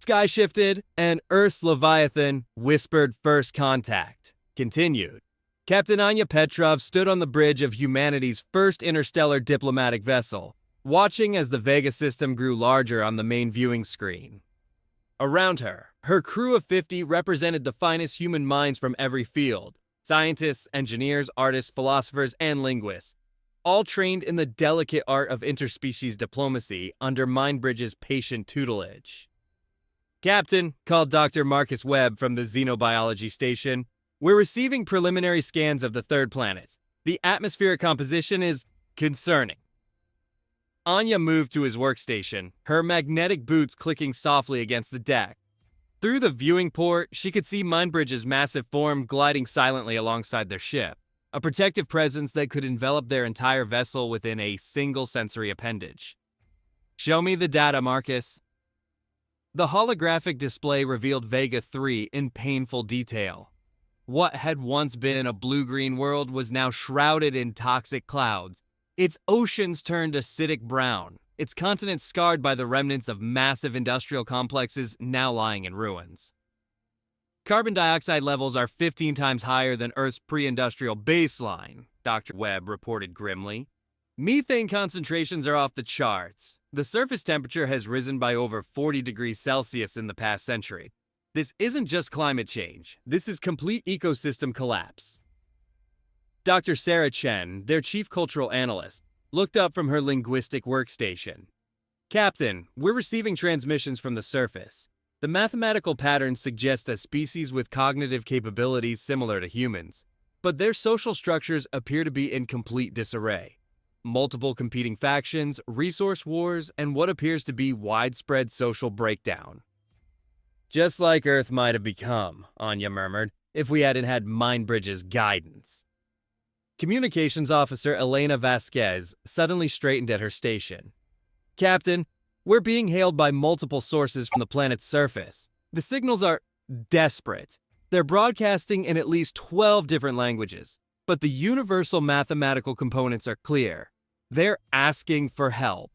Sky shifted, and Earth's Leviathan whispered first contact. Continued. Captain Anya Petrov stood on the bridge of humanity's first interstellar diplomatic vessel, watching as the Vega system grew larger on the main viewing screen. Around her, her crew of 50 represented the finest human minds from every field: scientists, engineers, artists, philosophers, and linguists, all trained in the delicate art of interspecies diplomacy under Mindbridge's patient tutelage. "Captain," called Dr. Marcus Webb from the xenobiology station, "we're receiving preliminary scans of the third planet. The atmospheric composition is concerning." Anya moved to his workstation, her magnetic boots clicking softly against the deck. Through the viewing port, she could see Mindbridge's massive form gliding silently alongside their ship, a protective presence that could envelop their entire vessel within a single sensory appendage. "Show me the data, Marcus." The holographic display revealed Vega 3 in painful detail. What had once been a blue-green world was now shrouded in toxic clouds. Its oceans turned acidic brown, its continents scarred by the remnants of massive industrial complexes now lying in ruins. "Carbon dioxide levels are 15 times higher than Earth's pre-industrial baseline," Dr. Webb reported grimly. "Methane concentrations are off the charts. The surface temperature has risen by over 40 degrees Celsius in the past century. This isn't just climate change. This is complete ecosystem collapse." Dr. Sarah Chen, their chief cultural analyst, looked up from her linguistic workstation. "Captain, we're receiving transmissions from the surface. The mathematical patterns suggest a species with cognitive capabilities similar to humans, but their social structures appear to be in complete disarray. Multiple competing factions, resource wars, and what appears to be widespread social breakdown." "Just like Earth might have become," Anya murmured, "if we hadn't had Mindbridge's guidance." Communications officer Elena Vasquez suddenly straightened at her station. "Captain, we're being hailed by multiple sources from the planet's surface. The signals are desperate. They're broadcasting in at least 12 different languages, but the universal mathematical components are clear. They're asking for help."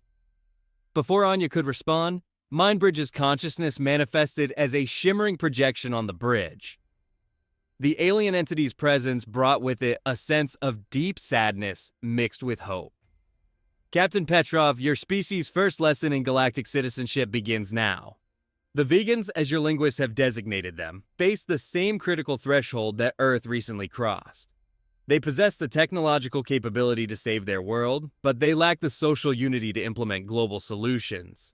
Before Anya could respond, Mindbridge's consciousness manifested as a shimmering projection on the bridge. The alien entity's presence brought with it a sense of deep sadness mixed with hope. "Captain Petrov, your species' first lesson in galactic citizenship begins now. The vegans, as your linguists have designated them, face the same critical threshold that Earth recently crossed. They possess the technological capability to save their world, but they lack the social unity to implement global solutions."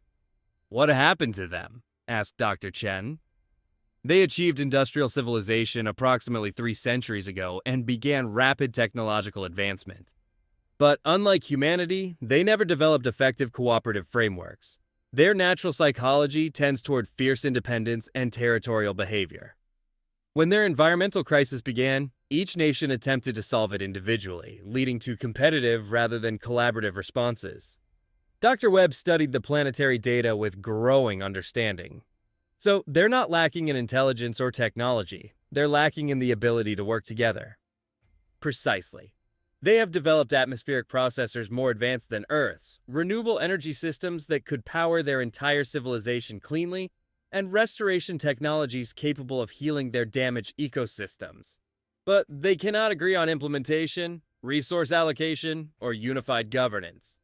"What happened to them?" asked Dr. Chen. "They achieved industrial civilization approximately 3 centuries ago and began rapid technological advancement. But unlike humanity, they never developed effective cooperative frameworks. Their natural psychology tends toward fierce independence and territorial behavior. When their environmental crisis began, each nation attempted to solve it individually, leading to competitive rather than collaborative responses. Dr. Webb studied the planetary data with growing understanding. So they're not lacking in intelligence or technology. They're lacking in the ability to work together." "Precisely. They have developed atmospheric processors more advanced than Earth's, renewable energy systems that could power their entire civilization cleanly, and restoration technologies capable of healing their damaged ecosystems. But they cannot agree on implementation, resource allocation, or unified governance."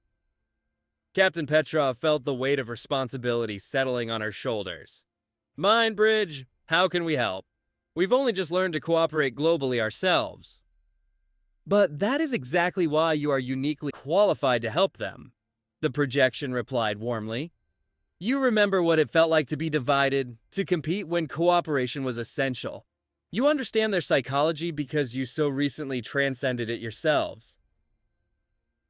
Captain Petrov felt the weight of responsibility settling on her shoulders. "Mindbridge, how can we help? We've only just learned to cooperate globally ourselves." "But that is exactly why you are uniquely qualified to help them," the projection replied warmly. "You remember what it felt like to be divided, to compete when cooperation was essential. You understand their psychology because you so recently transcended it yourselves."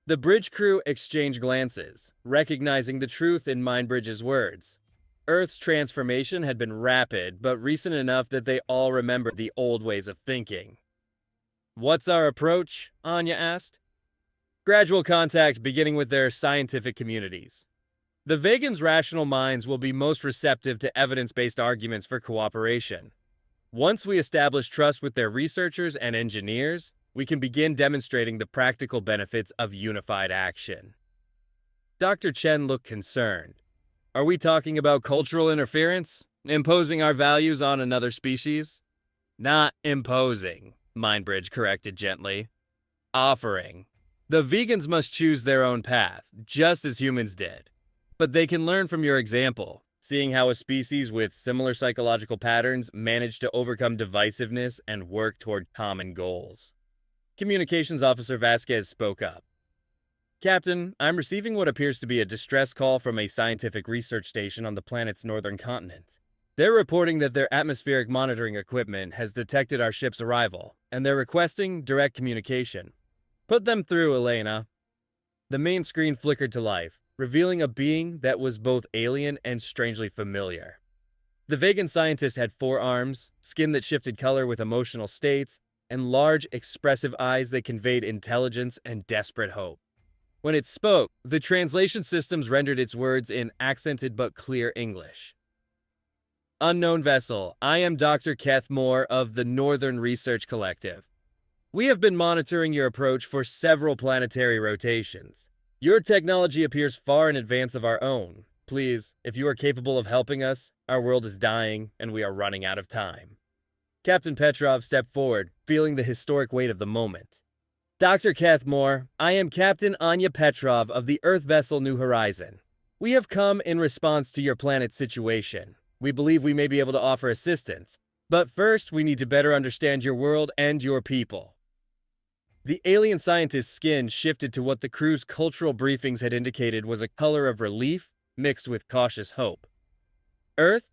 The bridge crew exchanged glances, recognizing the truth in Mindbridge's words. Earth's transformation had been rapid, but recent enough that they all remembered the old ways of thinking. "What's our approach?" Anya asked. "Gradual contact beginning with their scientific communities. The Vegans' rational minds will be most receptive to evidence-based arguments for cooperation. Once we establish trust with their researchers and engineers, we can begin demonstrating the practical benefits of unified action." Dr. Chen looked concerned. Are we talking about cultural interference? Imposing our values on another species? Not imposing, Mindbridge corrected gently. Offering. The vegans must choose their own path, just as humans did. But they can learn from your example, seeing how a species with similar psychological patterns managed to overcome divisiveness and work toward common goals. Communications Officer Vasquez spoke up. Captain, I'm receiving what appears to be a distress call from a scientific research station on the planet's northern continent. They're reporting that their atmospheric monitoring equipment has detected our ship's arrival, and they're requesting direct communication. Put them through, Elena. The main screen flickered to life, revealing a being that was both alien and strangely familiar. The vegan scientist had 4 arms, skin that shifted color with emotional states, and large, expressive eyes that conveyed intelligence and desperate hope. When it spoke, the translation systems rendered its words in accented but clear English. Unknown vessel, I am Dr. Keth Moore of the Northern Research Collective. We have been monitoring your approach for several planetary rotations. Your technology appears far in advance of our own. Please, if you are capable of helping us, our world is dying and we are running out of time. Captain Petrov stepped forward, feeling the historic weight of the moment. Dr. Keth Moore, I am Captain Anya Petrov of the Earth vessel New Horizon. We have come in response to your planet's situation. We believe we may be able to offer assistance, but first we need to better understand your world and your people. The alien scientist's skin shifted to what the crew's cultural briefings had indicated was a color of relief mixed with cautious hope. Earth,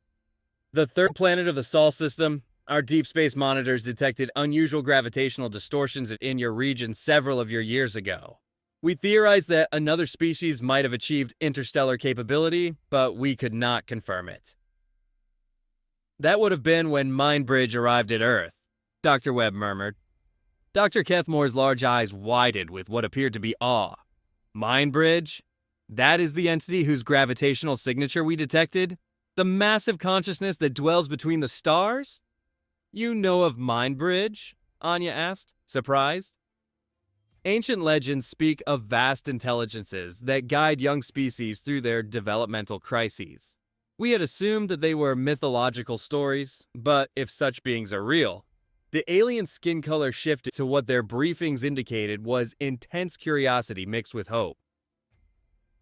the 3rd planet of the Sol system, our deep space monitors detected unusual gravitational distortions in your region several of your years ago. We theorized that another species might have achieved interstellar capability, but we could not confirm it. That would have been when Mindbridge arrived at Earth, Dr. Webb murmured. Dr. Kethmore's large eyes widened with what appeared to be awe. Mindbridge? That is the entity whose gravitational signature we detected? The massive consciousness that dwells between the stars? You know of Mindbridge? Anya asked, surprised. Ancient legends speak of vast intelligences that guide young species through their developmental crises. We had assumed that they were mythological stories, but if such beings are real, the alien skin color shifted to what their briefings indicated was intense curiosity mixed with hope.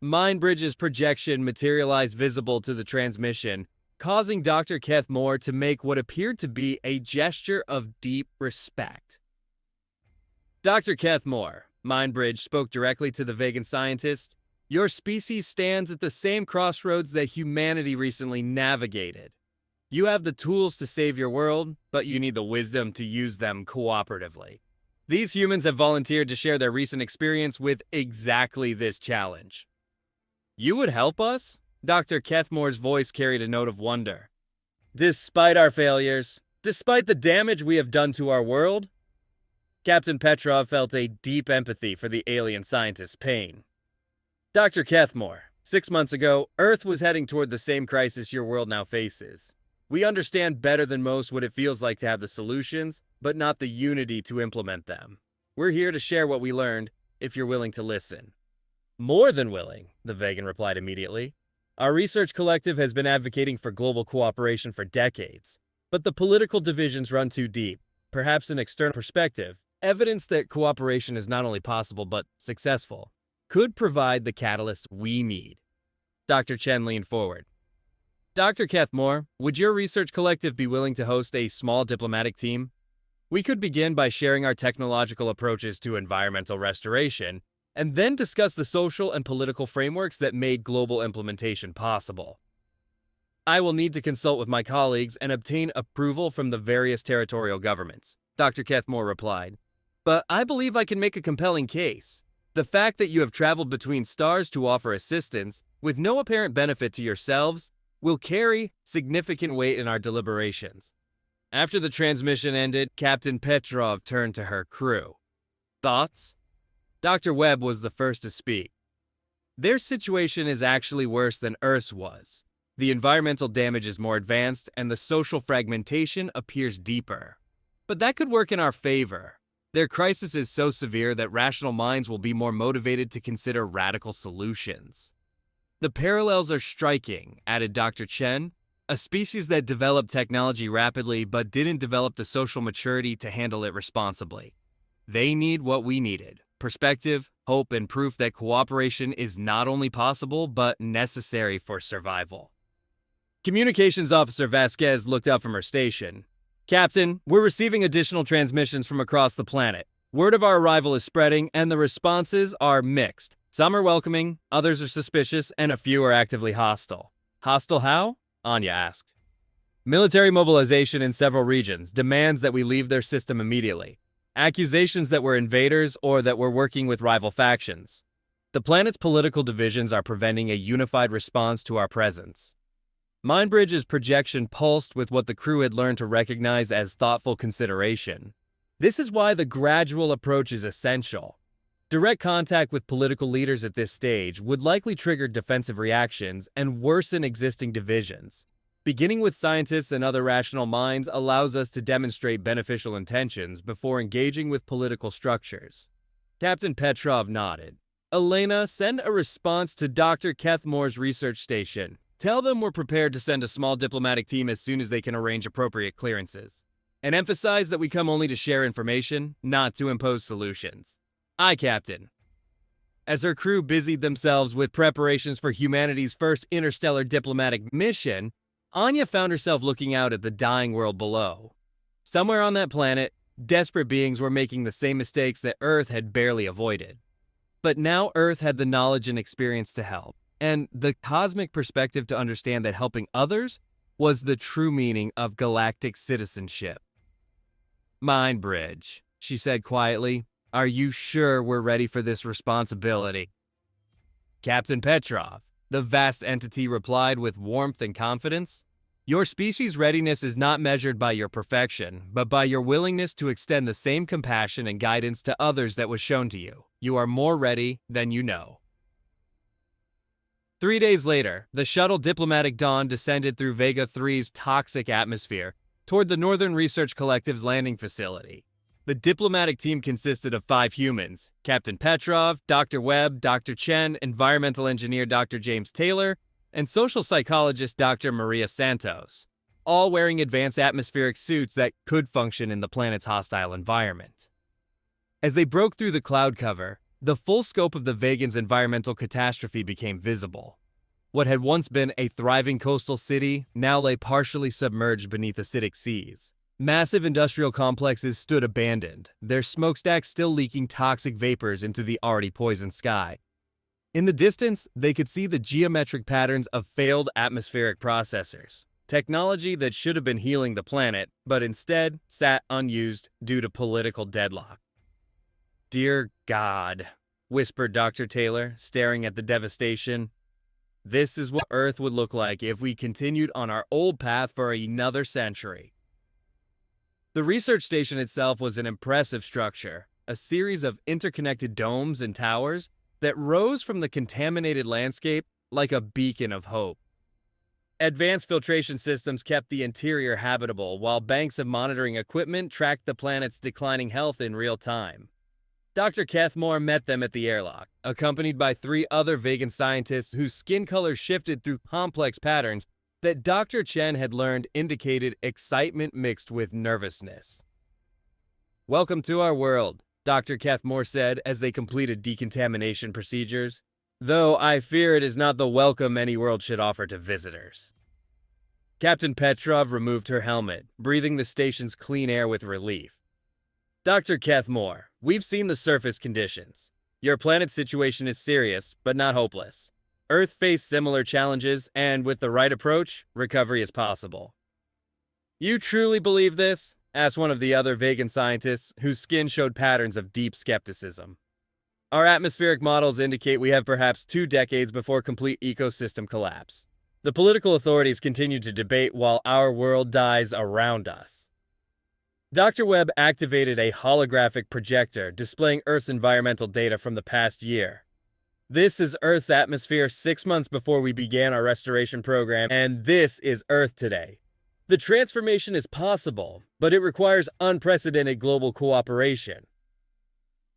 Mindbridge's projection materialized visible to the transmission, causing Dr. Keth Moore to make what appeared to be a gesture of deep respect. Dr. Keth Moore, Mindbridge spoke directly to the vegan scientist, your species stands at the same crossroads that humanity recently navigated. You have the tools to save your world, but you need the wisdom to use them cooperatively. These humans have volunteered to share their recent experience with exactly this challenge. You would help us? Dr. Kethmore's voice carried a note of wonder. Despite our failures, despite the damage we have done to our world? Captain Petrov felt a deep empathy for the alien scientist's pain. Dr. Kethmore, 6 months ago, Earth was heading toward the same crisis your world now faces. We understand better than most what it feels like to have the solutions, but not the unity to implement them. We're here to share what we learned, if you're willing to listen. More than willing, the vegan replied immediately. Our research collective has been advocating for global cooperation for decades, but the political divisions run too deep. Perhaps an external perspective, evidence that cooperation is not only possible but successful, could provide the catalyst we need. Dr. Chen leaned forward. Dr. Kethmore, would your research collective be willing to host a small diplomatic team? We could begin by sharing our technological approaches to environmental restoration, and then discuss the social and political frameworks that made global implementation possible. I will need to consult with my colleagues and obtain approval from the various territorial governments, Dr. Kethmore replied. But I believe I can make a compelling case. The fact that you have traveled between stars to offer assistance, with no apparent benefit to yourselves, will carry significant weight in our deliberations. After the transmission ended, Captain Petrov turned to her crew. Thoughts? Dr. Webb was the first to speak. Their situation is actually worse than Earth's was. The environmental damage is more advanced, and the social fragmentation appears deeper. But that could work in our favor. Their crisis is so severe that rational minds will be more motivated to consider radical solutions. The parallels are striking, added Dr. Chen, a species that developed technology rapidly but didn't develop the social maturity to handle it responsibly. They need what we needed: perspective, hope, and proof that cooperation is not only possible but necessary for survival. Communications Officer Vasquez looked up from her station. Captain, we're receiving additional transmissions from across the planet. Word of our arrival is spreading, and the responses are mixed. Some are welcoming, others are suspicious, and a few are actively hostile. Hostile how? Anya asked. Military mobilization in several regions demands that we leave their system immediately. Accusations that we're invaders or that we're working with rival factions. The planet's political divisions are preventing a unified response to our presence. Mindbridge's projection pulsed with what the crew had learned to recognize as thoughtful consideration. This is why the gradual approach is essential. Direct contact with political leaders at this stage would likely trigger defensive reactions and worsen existing divisions. Beginning with scientists and other rational minds allows us to demonstrate beneficial intentions before engaging with political structures. Captain Petrov nodded. Elena, send a response to Dr. Kethmore's research station. Tell them we're prepared to send a small diplomatic team as soon as they can arrange appropriate clearances. And emphasize that we come only to share information, not to impose solutions. Aye, Captain. As her crew busied themselves with preparations for humanity's first interstellar diplomatic mission, Anya found herself looking out at the dying world below. Somewhere on that planet, desperate beings were making the same mistakes that Earth had barely avoided. But now Earth had the knowledge and experience to help, and the cosmic perspective to understand that helping others was the true meaning of galactic citizenship. Mindbridge, she said quietly, are you sure we're ready for this responsibility? Captain Petrov, the vast entity replied with warmth and confidence. Your species' readiness is not measured by your perfection, but by your willingness to extend the same compassion and guidance to others that was shown to you. You are more ready than you know. 3 days later, the shuttle Diplomatic Dawn descended through Vega 3's toxic atmosphere toward the Northern Research Collective's landing facility. The diplomatic team consisted of 5 humans: Captain Petrov, Dr. Webb, Dr. Chen, environmental engineer Dr. James Taylor, and social psychologist Dr. Maria Santos, all wearing advanced atmospheric suits that could function in the planet's hostile environment. As they broke through the cloud cover, the full scope of the Vegan's environmental catastrophe became visible. What had once been a thriving coastal city now lay partially submerged beneath acidic seas. Massive industrial complexes stood abandoned, their smokestacks still leaking toxic vapors into the already poisoned sky. In the distance, they could see the geometric patterns of failed atmospheric processors, technology that should have been healing the planet, but instead sat unused due to political deadlock. Dear God, whispered Dr. Taylor, staring at the devastation. This is what Earth would look like if we continued on our old path for another century. The research station itself was an impressive structure, a series of interconnected domes and towers that rose from the contaminated landscape like a beacon of hope. Advanced filtration systems kept the interior habitable, while banks of monitoring equipment tracked the planet's declining health in real time. Dr. Kethmore met them at the airlock, accompanied by 3 other vegan scientists whose skin colors shifted through complex patterns that Dr. Chen had learned indicated excitement mixed with nervousness. Welcome to our world, Dr. Kethmore said as they completed decontamination procedures, though I fear it is not the welcome any world should offer to visitors. Captain Petrov removed her helmet, breathing the station's clean air with relief. Dr. Kethmore, we've seen the surface conditions. Your planet's situation is serious, but not hopeless. Earth faced similar challenges, and with the right approach, recovery is possible. You truly believe this? Asked one of the other vegan scientists, whose skin showed patterns of deep skepticism. Our atmospheric models indicate we have perhaps 2 decades before complete ecosystem collapse. The political authorities continue to debate while our world dies around us. Dr. Webb activated a holographic projector displaying Earth's environmental data from the past year. This is Earth's atmosphere 6 months before we began our restoration program, and this is Earth today. The transformation is possible, but it requires unprecedented global cooperation.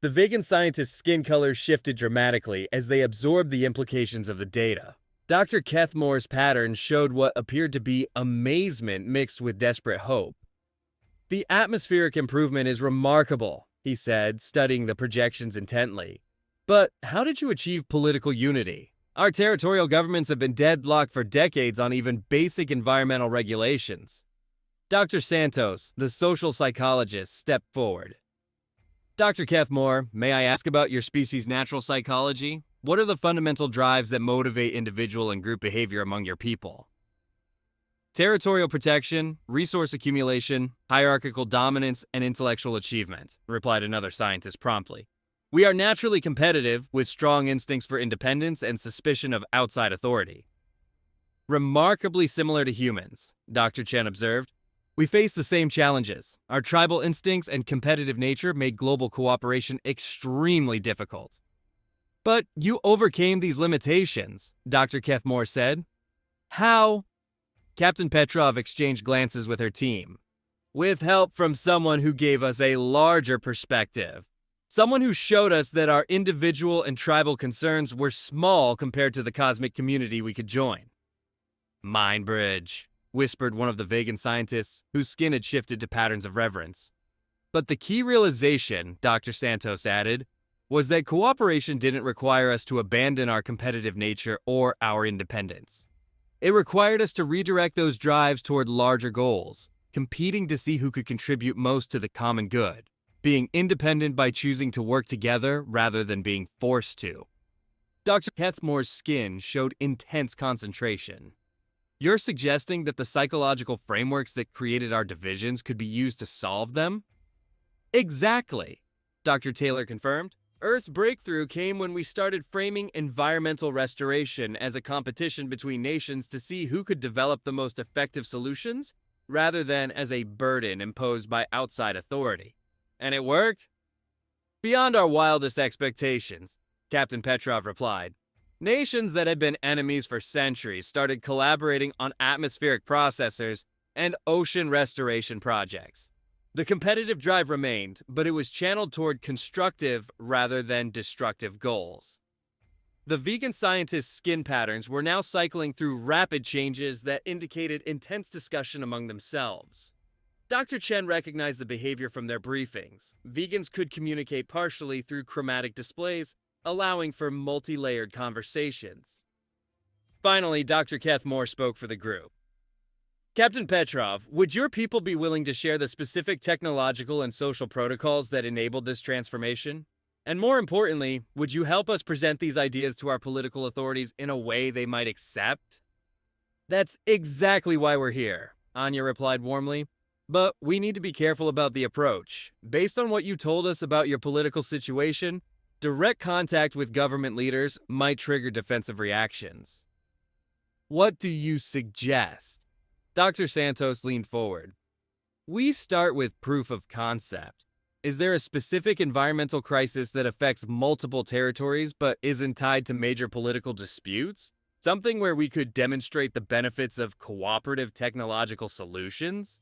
The vegan scientists' skin colors shifted dramatically as they absorbed the implications of the data. Dr. Kethmore's pattern showed what appeared to be amazement mixed with desperate hope. "The atmospheric improvement is remarkable," he said, studying the projections intently. "But how did you achieve political unity? Our territorial governments have been deadlocked for decades on even basic environmental regulations." Dr. Santos, the social psychologist, stepped forward. "Dr. Kethmore, may I ask about your species' natural psychology? What are the fundamental drives that motivate individual and group behavior among your people?" "Territorial protection, resource accumulation, hierarchical dominance, and intellectual achievement," replied another scientist promptly. "We are naturally competitive, with strong instincts for independence and suspicion of outside authority." "Remarkably similar to humans," Dr. Chen observed. "We face the same challenges. Our tribal instincts and competitive nature make global cooperation extremely difficult." "But you overcame these limitations," Dr. Kethmore said. "How?" Captain Petrov exchanged glances with her team. "With help from someone who gave us a larger perspective. Someone who showed us that our individual and tribal concerns were small compared to the cosmic community we could join." "Mind bridge," whispered one of the vegan scientists, whose skin had shifted to patterns of reverence. "But the key realization," Dr. Santos added, "was that cooperation didn't require us to abandon our competitive nature or our independence. It required us to redirect those drives toward larger goals, competing to see who could contribute most to the common good, being independent by choosing to work together rather than being forced to." Dr. Kethmore's skin showed intense concentration. "You're suggesting that the psychological frameworks that created our divisions could be used to solve them?" "Exactly," Dr. Taylor confirmed. "Earth's breakthrough came when we started framing environmental restoration as a competition between nations to see who could develop the most effective solutions, rather than as a burden imposed by outside authority. And it worked?" "Beyond our wildest expectations," Captain Petrov replied. "Nations that had been enemies for centuries started collaborating on atmospheric processors and ocean restoration projects. The competitive drive remained, but it was channeled toward constructive rather than destructive goals." The vegan scientists' skin patterns were now cycling through rapid changes that indicated intense discussion among themselves. Dr. Chen recognized the behavior from their briefings. Vegans could communicate partially through chromatic displays, allowing for multi-layered conversations. Finally, Dr. Kethmore spoke for the group. "Captain Petrov, would your people be willing to share the specific technological and social protocols that enabled this transformation? And more importantly, would you help us present these ideas to our political authorities in a way they might accept?" "That's exactly why we're here," Anya replied warmly. "But we need to be careful about the approach. Based on what you told us about your political situation, direct contact with government leaders might trigger defensive reactions." "What do you suggest?" Dr. Santos leaned forward. "We start with proof of concept. Is there a specific environmental crisis that affects multiple territories but isn't tied to major political disputes? Something where we could demonstrate the benefits of cooperative technological solutions?"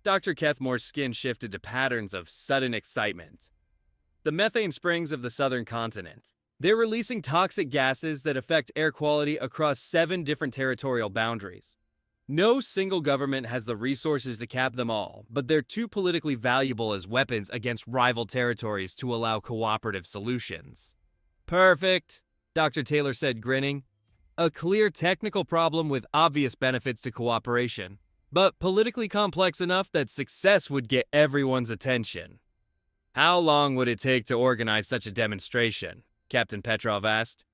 Dr. Kethmore's skin shifted to patterns of sudden excitement. "The methane springs of the southern continent. They're releasing toxic gases that affect air quality across 7 different territorial boundaries. No single government has the resources to cap them all, but they're too politically valuable as weapons against rival territories to allow cooperative solutions." "Perfect," Dr. Taylor said, grinning. "A clear technical problem with obvious benefits to cooperation, but politically complex enough that success would get everyone's attention." "How long would it take to organize such a demonstration?" Captain Petrov asked.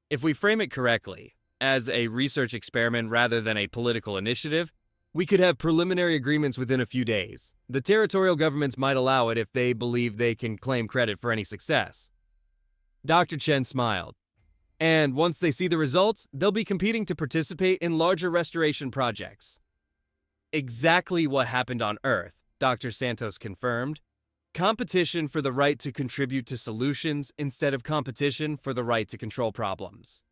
"If we frame it correctly, as a research experiment rather than a political initiative, we could have preliminary agreements within a few days. The territorial governments might allow it if they believe they can claim credit for any success." Dr. Chen smiled. "And once they see the results, they'll be competing to participate in larger restoration projects." "Exactly what happened on Earth," Dr. Santos confirmed. "Competition for the right to contribute to solutions instead of competition for the right to control problems."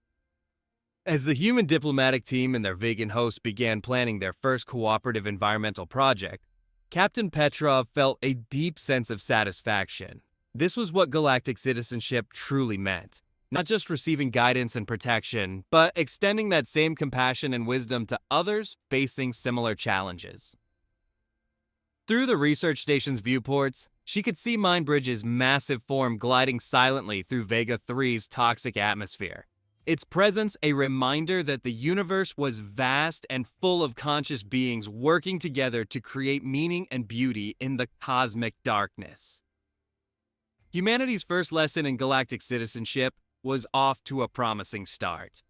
As the human diplomatic team and their vegan hosts began planning their first cooperative environmental project, Captain Petrov felt a deep sense of satisfaction. This was what galactic citizenship truly meant: not just receiving guidance and protection, but extending that same compassion and wisdom to others facing similar challenges. Through the research station's viewports, she could see Mindbridge's massive form gliding silently through Vega 3's toxic atmosphere. Its presence a reminder that the universe was vast and full of conscious beings working together to create meaning and beauty in the cosmic darkness. Humanity's first lesson in galactic citizenship was off to a promising start.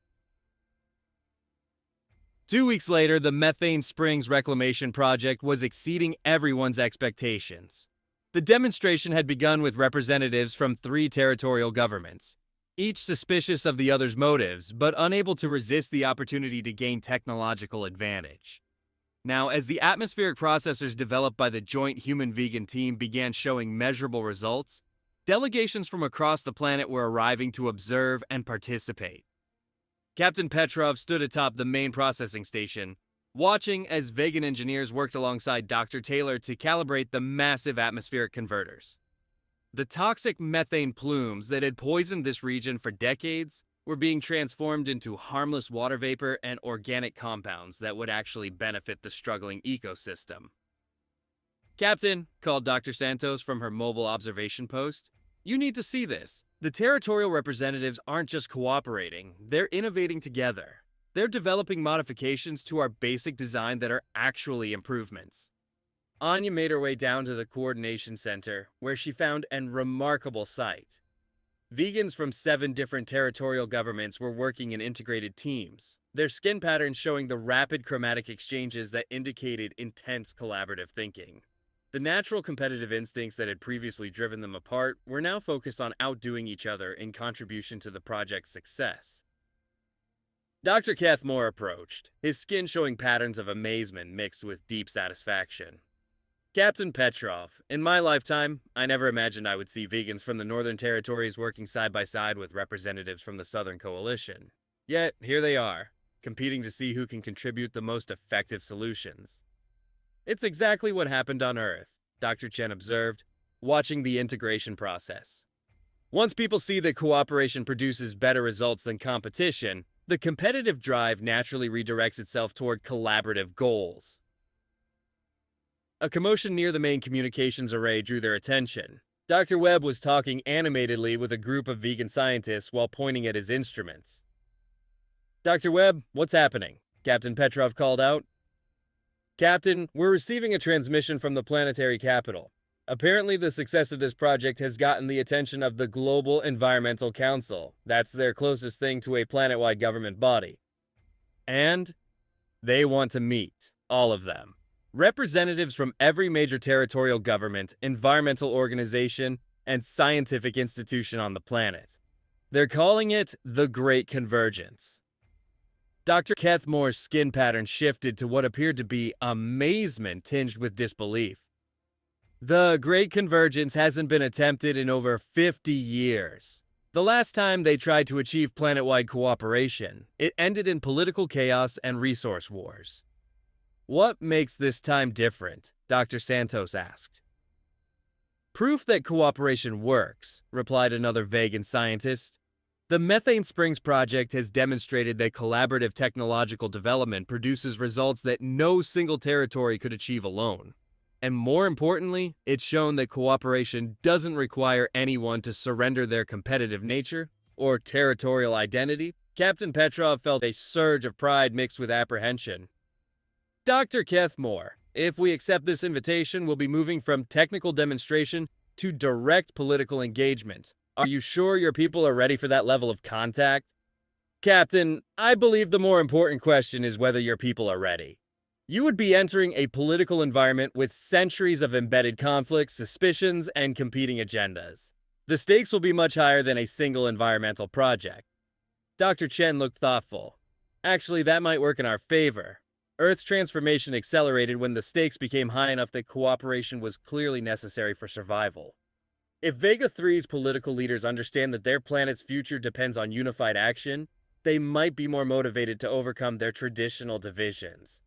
2 weeks later, the Methane Springs Reclamation Project was exceeding everyone's expectations. The demonstration had begun with representatives from 3 territorial governments, each suspicious of the other's motives, but unable to resist the opportunity to gain technological advantage. Now, as the atmospheric processors developed by the joint human-vegan team began showing measurable results, delegations from across the planet were arriving to observe and participate. Captain Petrov stood atop the main processing station, watching as vegan engineers worked alongside Dr. Taylor to calibrate the massive atmospheric converters. The toxic methane plumes that had poisoned this region for decades were being transformed into harmless water vapor and organic compounds that would actually benefit the struggling ecosystem. "Captain," called Dr. Santos from her mobile observation post, "you need to see this. The territorial representatives aren't just cooperating, they're innovating together. They're developing modifications to our basic design that are actually improvements." Anya made her way down to the coordination center, where she found an remarkable sight. Vegans from 7 different territorial governments were working in integrated teams, their skin patterns showing the rapid chromatic exchanges that indicated intense collaborative thinking. The natural competitive instincts that had previously driven them apart were now focused on outdoing each other in contribution to the project's success. Dr. Cathmore approached, his skin showing patterns of amazement mixed with deep satisfaction. "Captain Petrov, in my lifetime, I never imagined I would see vegans from the Northern Territories working side by side with representatives from the Southern Coalition. Yet, here they are, competing to see who can contribute the most effective solutions." "It's exactly what happened on Earth," Dr. Chen observed, watching the integration process. "Once people see that cooperation produces better results than competition, the competitive drive naturally redirects itself toward collaborative goals." A commotion near the main communications array drew their attention. Dr. Webb was talking animatedly with a group of vegan scientists while pointing at his instruments. "Dr. Webb, what's happening?" Captain Petrov called out. "Captain, we're receiving a transmission from the planetary capital. Apparently the success of this project has gotten the attention of the Global Environmental Council. That's their closest thing to a planet-wide government body. And they want to meet, all of them. Representatives from every major territorial government, environmental organization, and scientific institution on the planet. They're calling it the Great Convergence." Dr. Cathmore's skin pattern shifted to what appeared to be amazement tinged with disbelief. "The Great Convergence hasn't been attempted in over 50 years. The last time they tried to achieve planet-wide cooperation, it ended in political chaos and resource wars. What makes this time different?" Dr. Santos asked. "Proof that cooperation works," replied another vegan scientist. "The Methane Springs Project has demonstrated that collaborative technological development produces results that no single territory could achieve alone. And more importantly, it's shown that cooperation doesn't require anyone to surrender their competitive nature or territorial identity." Captain Petrov felt a surge of pride mixed with apprehension. "Dr. Cathmore, if we accept this invitation, we'll be moving from technical demonstration to direct political engagement. Are you sure your people are ready for that level of contact?" "Captain, I believe the more important question is whether your people are ready. You would be entering a political environment with centuries of embedded conflicts, suspicions, and competing agendas. The stakes will be much higher than a single environmental project." Dr. Chen looked thoughtful. "Actually, that might work in our favor. Earth's transformation accelerated when the stakes became high enough that cooperation was clearly necessary for survival. If Vega 3's political leaders understand that their planet's future depends on unified action, they might be more motivated to overcome their traditional divisions."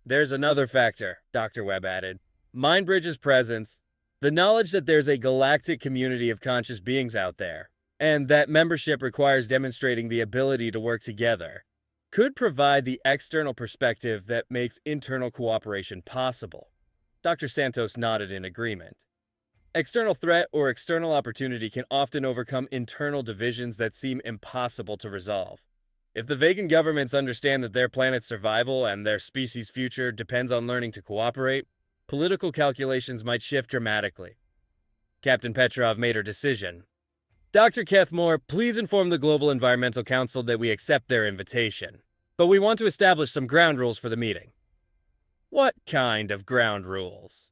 "There's another factor," Dr. Webb added. "Mindbridge's presence, the knowledge that there's a galactic community of conscious beings out there, and that membership requires demonstrating the ability to work together, could provide the external perspective that makes internal cooperation possible. Dr. Santos nodded in agreement. External threat or external opportunity can often overcome internal divisions that seem impossible to resolve. If the Vegan governments understand that their planet's survival and their species' future depends on learning to cooperate, political calculations might shift dramatically. Captain Petrov made her decision. Dr. Kethmore, please inform the Global Environmental Council that we accept their invitation. But we want to establish some ground rules for the meeting. What kind of ground rules?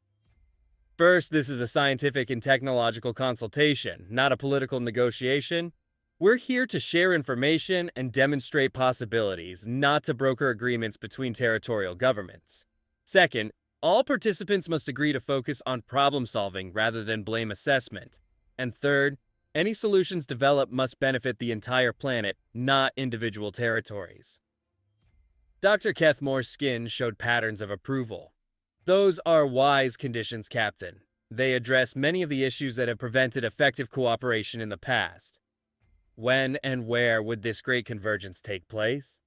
First, this is a scientific and technological consultation, not a political negotiation. We're here to share information and demonstrate possibilities, not to broker agreements between territorial governments. Second, all participants must agree to focus on problem solving rather than blame assessment. And third, any solutions developed must benefit the entire planet, not individual territories. Dr. Kethmore's skin showed patterns of approval. Those are wise conditions, Captain. They address many of the issues that have prevented effective cooperation in the past. When and where would this great convergence take place?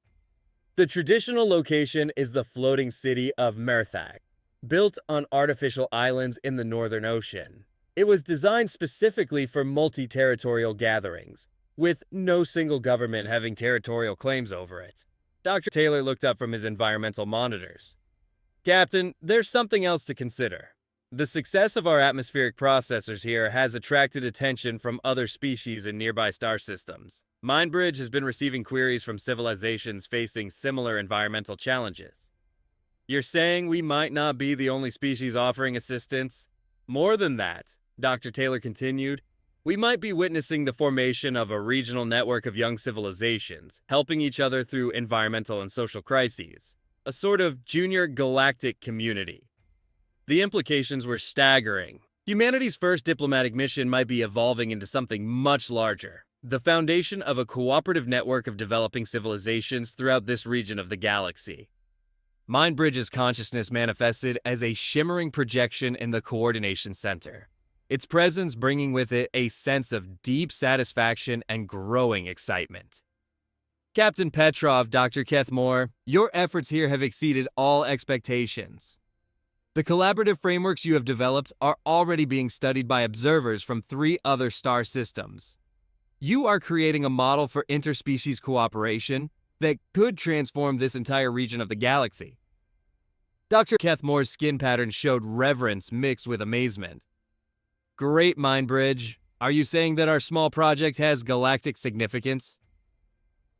The traditional location is the floating city of Murthak, built on artificial islands in the Northern Ocean. It was designed specifically for multi-territorial gatherings, with no single government having territorial claims over it. Dr. Taylor looked up from his environmental monitors. Captain, there's something else to consider. The success of our atmospheric processors here has attracted attention from other species in nearby star systems. Mindbridge has been receiving queries from civilizations facing similar environmental challenges. You're saying we might not be the only species offering assistance? More than that, Dr. Taylor continued, we might be witnessing the formation of a regional network of young civilizations, helping each other through environmental and social crises. A sort of junior galactic community. The implications were staggering. Humanity's first diplomatic mission might be evolving into something much larger. The foundation of a cooperative network of developing civilizations throughout this region of the galaxy. Mindbridge's consciousness manifested as a shimmering projection in the coordination center, its presence bringing with it a sense of deep satisfaction and growing excitement. Captain Petrov, Dr. Kethmore, your efforts here have exceeded all expectations. The collaborative frameworks you have developed are already being studied by observers from 3 other star systems. You are creating a model for interspecies cooperation that could transform this entire region of the galaxy. Dr. Kethmore's skin pattern showed reverence mixed with amazement. Great, Mindbridge. Are you saying that our small project has galactic significance?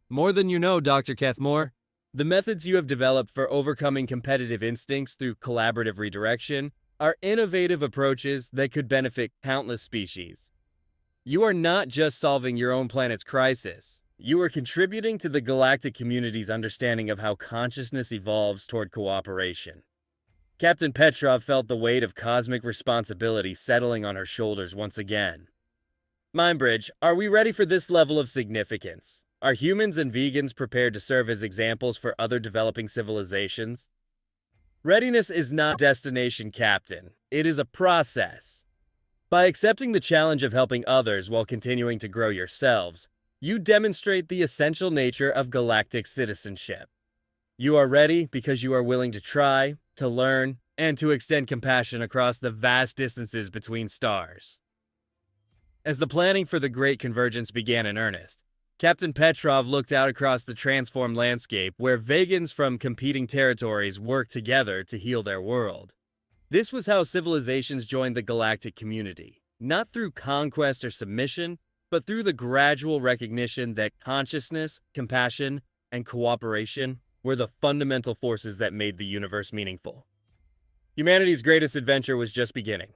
More than you know, Dr. Kethmore. The methods you have developed for overcoming competitive instincts through collaborative redirection are innovative approaches that could benefit countless species. You are not just solving your own planet's crisis. You are contributing to the galactic community's understanding of how consciousness evolves toward cooperation. Captain Petrov felt the weight of cosmic responsibility settling on her shoulders once again. Mindbridge, are we ready for this level of significance? Are humans and vegans prepared to serve as examples for other developing civilizations? Readiness is not a destination, Captain. It is a process. By accepting the challenge of helping others while continuing to grow yourselves, you demonstrate the essential nature of galactic citizenship. You are ready because you are willing to try, to learn, and to extend compassion across the vast distances between stars. As the planning for the Great Convergence began in earnest, Captain Petrov looked out across the transformed landscape where vegans from competing territories worked together to heal their world. This was how civilizations joined the galactic community, not through conquest or submission, but through the gradual recognition that consciousness, compassion, and cooperation were the fundamental forces that made the universe meaningful. Humanity's greatest adventure was just beginning.